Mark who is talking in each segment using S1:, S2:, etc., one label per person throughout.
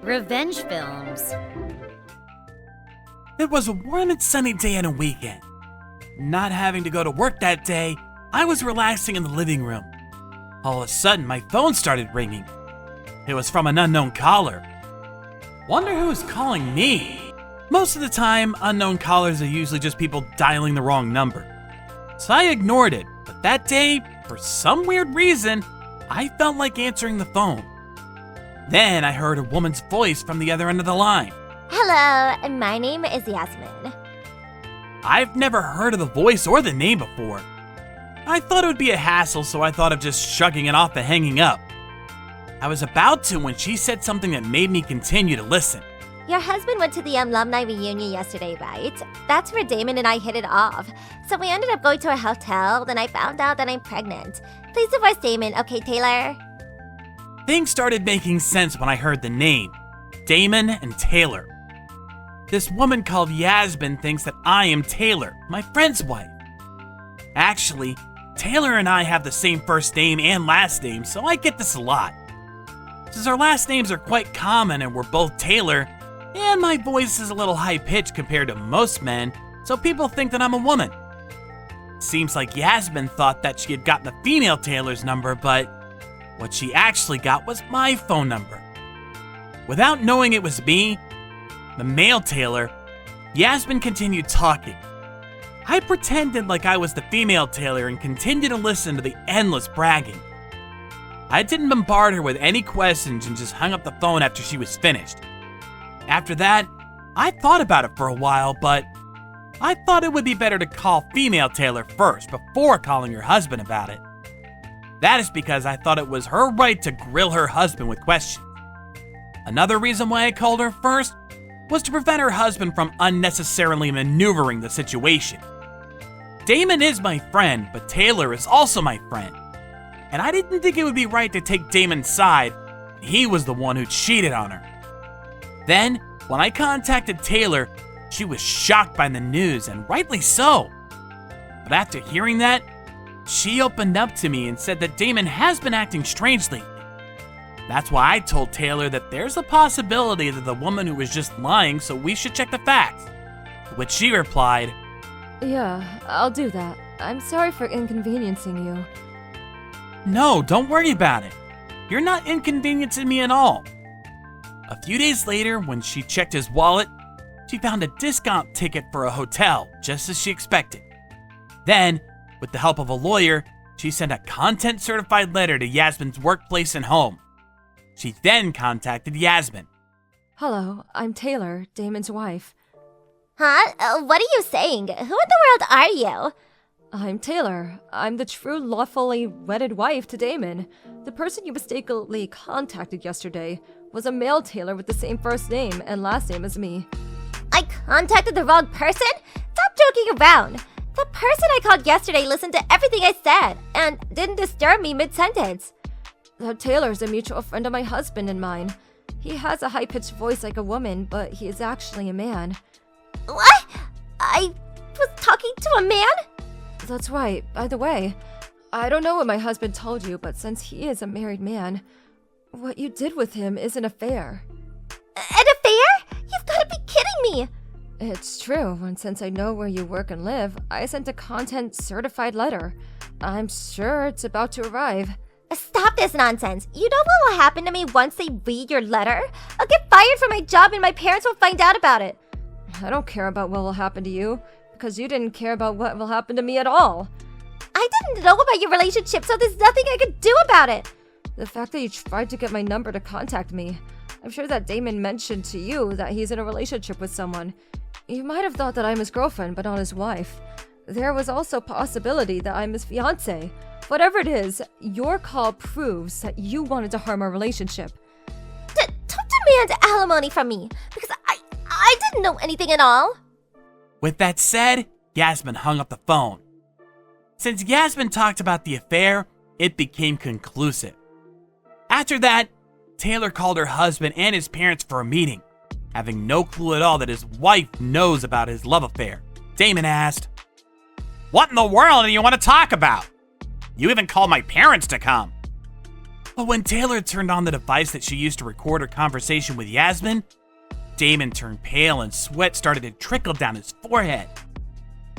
S1: Revenge films.
S2: It was a warm and sunny day and a weekend. Not having to go to work that day, I was relaxing in the living room. All of a sudden, my phone started ringing. It was from an unknown caller. Wonder who was calling me? Most of the time, unknown callers are usually just people dialing the wrong number. So I ignored it, but that day, for some weird reason, I felt like answering the phone. Then I heard a woman's voice from the other end of the line.
S3: Hello, my name is Yasmin.
S2: I've never heard of the voice or the name before. I thought it would be a hassle, so I thought of just shrugging it off and hanging up. I was about to when she said something that made me continue to listen.
S3: Your husband went to the alumni reunion yesterday, right? That's where Damon and I hit it off. So we ended up going to a hotel, then I found out that I'm pregnant. Please divorce Damon, okay, Taylor?
S2: Things started making sense when I heard the name, Damon and Taylor. This woman called Yasmin thinks that I am Taylor, my friend's wife. Actually, Taylor and I have the same first name and last name, so I get this a lot. Since our last names are quite common and we're both Taylor, and my voice is a little high-pitched compared to most men, so people think that I'm a woman. Seems like Yasmin thought that she had gotten the female Taylor's number, but what she actually got was my phone number. Without knowing it was me, the male Taylor, Yasmin continued talking. I pretended like I was the female Taylor and continued to listen to the endless bragging. I didn't bombard her with any questions and just hung up the phone after she was finished. After that, I thought about it for a while, but I thought it would be better to call female Taylor first before calling her husband about it. That is because I thought it was her right to grill her husband with questions. Another reason why I called her first was to prevent her husband from unnecessarily maneuvering the situation. Damon is my friend, but Taylor is also my friend. And I didn't think it would be right to take Damon's side. He was the one who cheated on her. Then, when I contacted Taylor, she was shocked by the news, and rightly so. But after hearing that, she opened up to me and said that Damon has been acting strangely. That's why I told Taylor that there's a possibility that the woman who was just lying, so we should check the facts. To which she replied,
S4: Yeah, I'll do that. I'm sorry for inconveniencing you.
S2: No, don't worry about it. You're not inconveniencing me at all. A few days later, when she checked his wallet, she found a discount ticket for a hotel, just as she expected. Then, with the help of a lawyer, she sent a content-certified letter to Yasmin's workplace and home. She then contacted Yasmin.
S4: Hello, I'm Taylor, Damon's wife.
S3: Huh? What are you saying? Who in the world are you?
S4: I'm Taylor. I'm the true lawfully wedded wife to Damon. The person you mistakenly contacted yesterday was a male Taylor with the same first name and last name as me.
S3: I contacted the wrong person? Stop joking around. The person I called yesterday listened to everything I said and didn't disturb me mid-sentence.
S4: Taylor's a mutual friend of my husband and mine. He has a high-pitched voice like a woman, but he is actually a man.
S3: What? I was talking to a man?
S4: That's right. By the way, I don't know what my husband told you, but since he is a married man, what you did with him is an affair.
S3: An affair? You've got to be kidding me!
S4: It's true, and since I know where you work and live, I sent a content-certified letter. I'm sure it's about to arrive.
S3: Stop this nonsense. You know what will happen to me once they read your letter? I'll get fired from my job and my parents will find out about it.
S4: I don't care about what will happen to you, because you didn't care about what will happen to me at all.
S3: I didn't know about your relationship, so there's nothing I could do about it.
S4: The fact that you tried to get my number to contact me, I'm sure that Damon mentioned to you that he's in a relationship with someone. You might have thought that I'm his girlfriend, but not his wife. There was also a possibility that I'm his fiancé. Whatever it is, your call proves that you wanted to harm our relationship.
S3: Don't demand alimony from me, because I didn't know anything at all.
S2: With that said, Yasmin hung up the phone. Since Yasmin talked about the affair, it became conclusive. After that, Taylor called her husband and his parents for a meeting. Having no clue at all that his wife knows about his love affair, Damon asked, "What in the world do you want to talk about? You even called my parents to come." But when Taylor turned on the device that she used to record her conversation with Yasmin, Damon turned pale and sweat started to trickle down his forehead.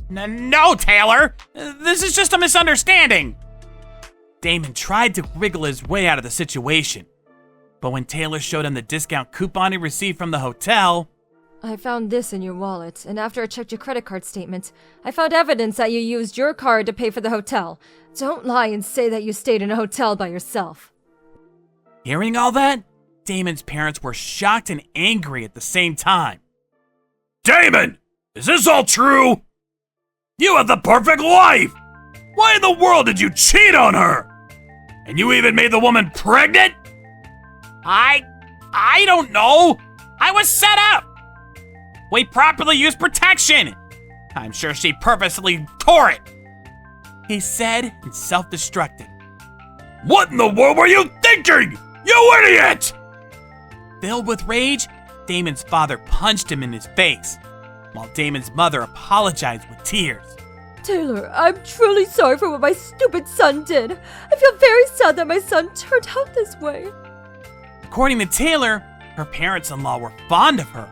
S2: No, Taylor! This is just a misunderstanding! Damon tried to wriggle his way out of the situation. But when Taylor showed him the discount coupon he received from the hotel...
S4: I found this in your wallet, and after I checked your credit card statement, I found evidence that you used your card to pay for the hotel. Don't lie and say that you stayed in a hotel by yourself.
S2: Hearing all that, Damon's parents were shocked and angry at the same time. Damon! Is this all true? You have the perfect wife! Why in the world did you cheat on her? And you even made the woman pregnant? I don't know. I was set up. We properly used protection. I'm sure she purposely tore it. He said and self-destructed. What in the world were you thinking? You idiot! Filled with rage, Damon's father punched him in his face, while Damon's mother apologized with tears.
S4: Taylor, I'm truly sorry for what my stupid son did. I feel very sad that my son turned out this way.
S2: According to Taylor, her parents-in-law were fond of her.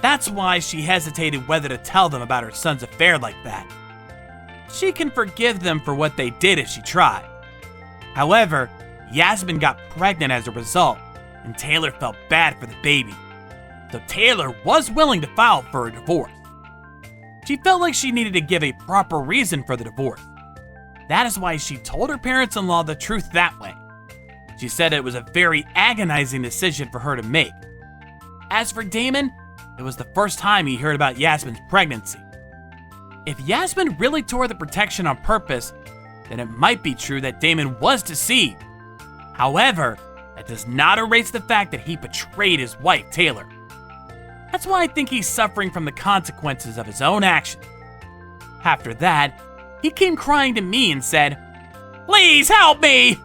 S2: That's why she hesitated whether to tell them about her son's affair like that. She can forgive them for what they did if she tried. However, Yasmin got pregnant as a result, and Taylor felt bad for the baby. So Taylor was willing to file for a divorce. She felt like she needed to give a proper reason for the divorce. That is why she told her parents-in-law the truth that way. She said it was a very agonizing decision for her to make. As for Damon, it was the first time he heard about Yasmin's pregnancy. If Yasmin really tore the protection on purpose, then it might be true that Damon was deceived. However, that does not erase the fact that he betrayed his wife, Taylor. That's why I think he's suffering from the consequences of his own actions. After that, he came crying to me and said, "Please help me!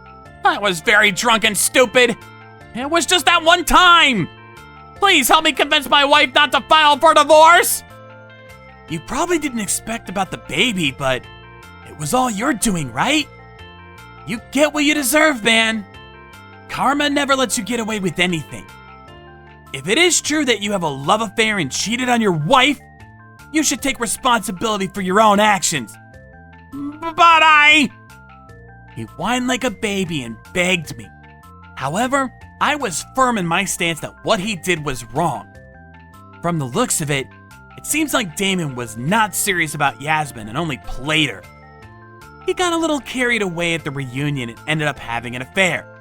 S2: I was very drunk and stupid. It was just that one time. Please help me convince my wife not to file for divorce." You probably didn't expect about the baby, but it was all your doing, right? You get what you deserve, man. Karma never lets you get away with anything. If it is true that you have a love affair and cheated on your wife, you should take responsibility for your own actions. But He whined like a baby and begged me. However, I was firm in my stance that what he did was wrong. From the looks of it, it seems like Damon was not serious about Yasmin and only played her. He got a little carried away at the reunion and ended up having an affair.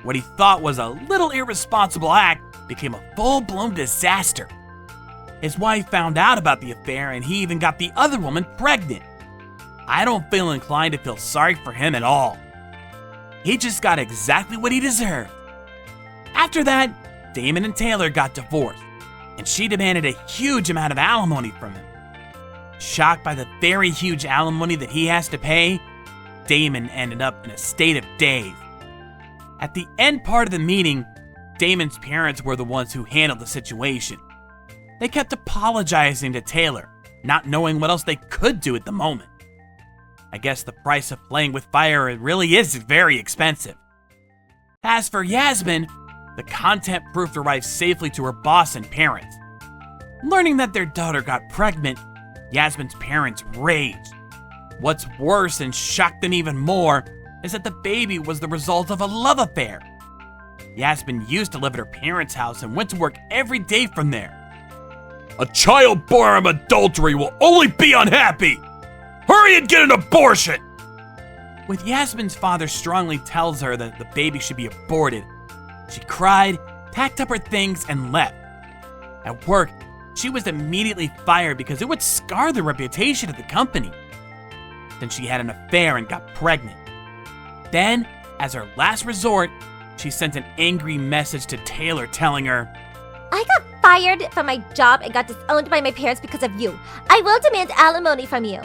S2: What he thought was a little irresponsible act became a full-blown disaster. His wife found out about the affair and he even got the other woman pregnant. I don't feel inclined to feel sorry for him at all. He just got exactly what he deserved. After that, Damon and Taylor got divorced, and she demanded a huge amount of alimony from him. Shocked by the very huge alimony that he has to pay, Damon ended up in a state of daze. At the end part of the meeting, Damon's parents were the ones who handled the situation. They kept apologizing to Taylor, not knowing what else they could do at the moment. I guess the price of playing with fire really is very expensive. As for Yasmin, the content proof arrived safely to her boss and parents. Learning that their daughter got pregnant, Yasmin's parents raged. What's worse and shocked them even more is that the baby was the result of a love affair. Yasmin used to live at her parents' house and went to work every day from there. A child born of adultery will only be unhappy! Hurry and get an abortion! With Yasmin's father strongly tells her that the baby should be aborted, she cried, packed up her things, and left. At work, she was immediately fired because it would scar the reputation of the company. Then she had an affair and got pregnant. Then, as her last resort, she sent an angry message to Taylor telling her,
S3: I got fired from my job and got disowned by my parents because of you. I will demand alimony from you.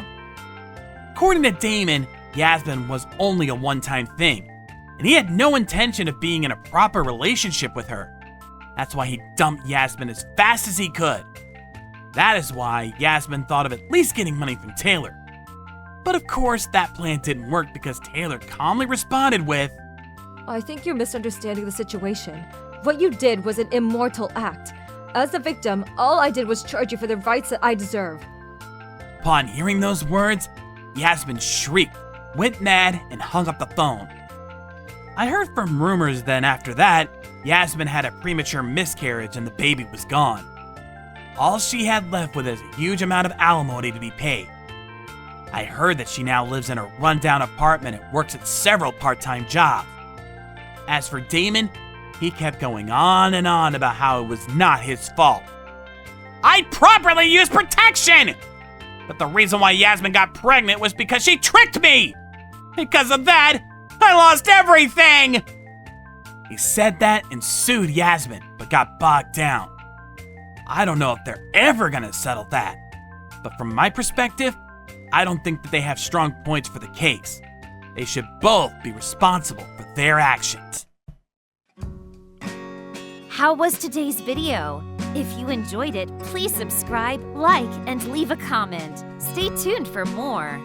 S2: According to Damon, Yasmin was only a one-time thing, and he had no intention of being in a proper relationship with her. That's why he dumped Yasmin as fast as he could. That is why Yasmin thought of at least getting money from Taylor. But of course, that plan didn't work because Taylor calmly responded with,
S4: I think you're misunderstanding the situation. What you did was an immortal act. As a victim, all I did was charge you for the rights that I deserve.
S2: Upon hearing those words, Yasmin shrieked, went mad, and hung up the phone. I heard from rumors then after that, Yasmin had a premature miscarriage and the baby was gone. All she had left was a huge amount of alimony to be paid. I heard that she now lives in a rundown apartment and works at several part-time jobs. As for Damon, he kept going on and on about how it was not his fault. I properly used protection! But the reason why Yasmin got pregnant was because she tricked me! Because of that, I lost everything! He said that and sued Yasmin, but got bogged down. I don't know if they're ever gonna settle that. But from my perspective, I don't think that they have strong points for the case. They should both be responsible for their actions.
S1: How was today's video? If you enjoyed it, please subscribe, like, and leave a comment. Stay tuned for more.